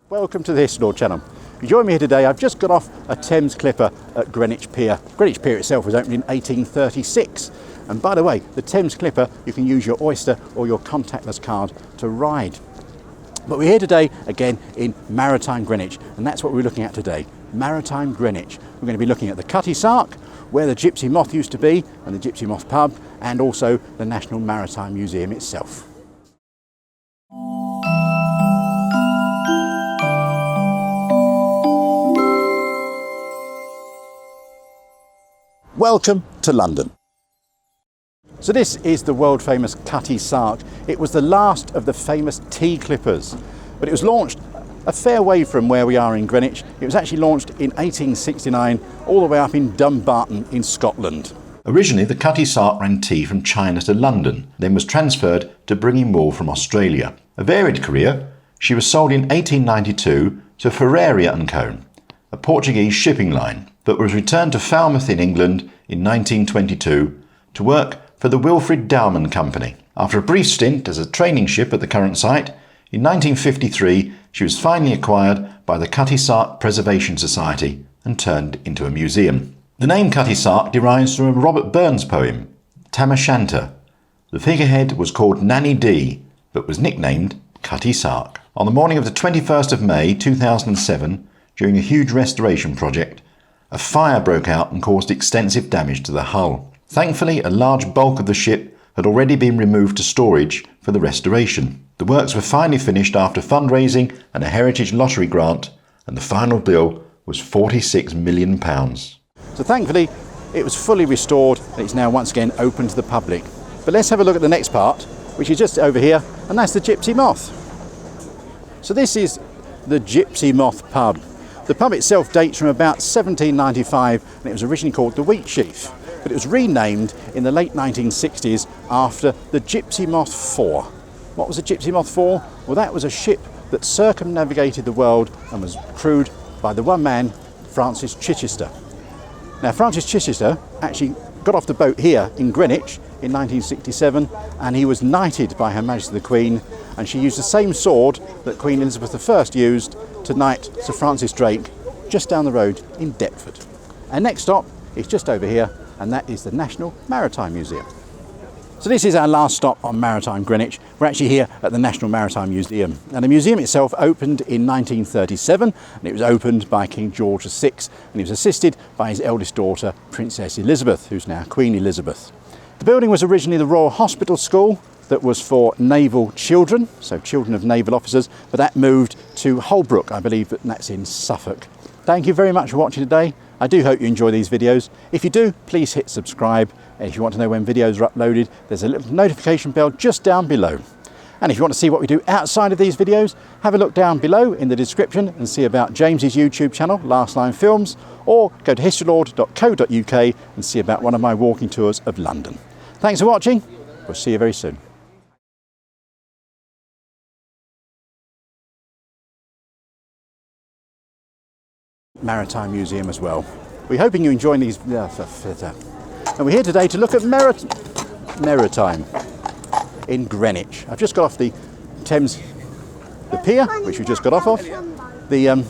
Welcome to the History Lord channel. You join me here today. I've just got off a Thames clipper at Greenwich Pier. Greenwich Pier itself was opened in 1836. And by the way, the Thames clipper, you can use your Oyster or your contactless card to ride. But we're here today again in Maritime Greenwich, and that's what we're looking at today. Maritime Greenwich. We're going to be looking at the Cutty Sark, where the Gypsy Moth used to be, and the Gypsy Moth Pub, and also the National Maritime Museum itself. Welcome to London. So this is the world famous Cutty Sark. It was the last of the famous tea clippers, but it was launched a fair way from where we are in Greenwich. It was actually launched in 1869 all the way up in Dumbarton in Scotland. Originally, the Cutty Sark ran tea from China to London, then was transferred to bringing wool from Australia. A varied career, she was sold in 1892 to Ferreira & Co., a Portuguese shipping line, but was returned to Falmouth in England in 1922 to work for the Wilfred Dowman Company. After a brief stint as a training ship at the current site, in 1953 she was finally acquired by the Cutty Sark Preservation Society and turned into a museum. The name Cutty Sark derives from a Robert Burns poem, Tam O'Shanter. The figurehead was called Nanny D, but was nicknamed Cutty Sark. On the morning of the 21st of May 2007, during a huge restoration project, a fire broke out and caused extensive damage to the hull. Thankfully, a large bulk of the ship had already been removed to storage for the restoration. The works were finally finished after fundraising and a Heritage Lottery grant, and the final bill was £46 million. So thankfully, it was fully restored and it's now once again open to the public. But let's have a look at the next part, which is just over here, and that's the Gypsy Moth. So this is the Gypsy Moth Pub. The pub itself dates from about 1795 and it was originally called the Wheat Sheaf, but it was renamed in the late 1960s after the Gypsy Moth 4. What was the Gypsy Moth 4? Well, that was a ship that circumnavigated the world and was crewed by the one man, Francis Chichester. Now, Francis Chichester actually got off the boat here in Greenwich in 1967 and he was knighted by Her Majesty the Queen, and she used the same sword that Queen Elizabeth I used to knight Sir Francis Drake just down the road in Deptford. Our next stop is just over here, and that is the National Maritime Museum. So this is our last stop on Maritime Greenwich. We're actually here at the National Maritime Museum. And the museum itself opened in 1937, and it was opened by King George VI, and he was assisted by his eldest daughter, Princess Elizabeth, who's now Queen Elizabeth. The building was originally the Royal Hospital School that was for naval children, so children of naval officers, but that moved to Holbrook, I believe, and that's in Suffolk. Thank you very much for watching today. I do hope you enjoy these videos. If you do, please hit subscribe. And if you want to know when videos are uploaded, there's a little notification bell just down below. And if you want to see what we do outside of these videos, have a look down below in the description and see about James's YouTube channel, Last Line Films, or go to historylord.co.uk and see about one of my walking tours of London. Thanks for watching. We'll see you very soon. Maritime Museum as well. We're hoping you enjoy these, and we're here today to look at Maritime in Greenwich. I've just got off the Thames, the pier, which we just got off of. The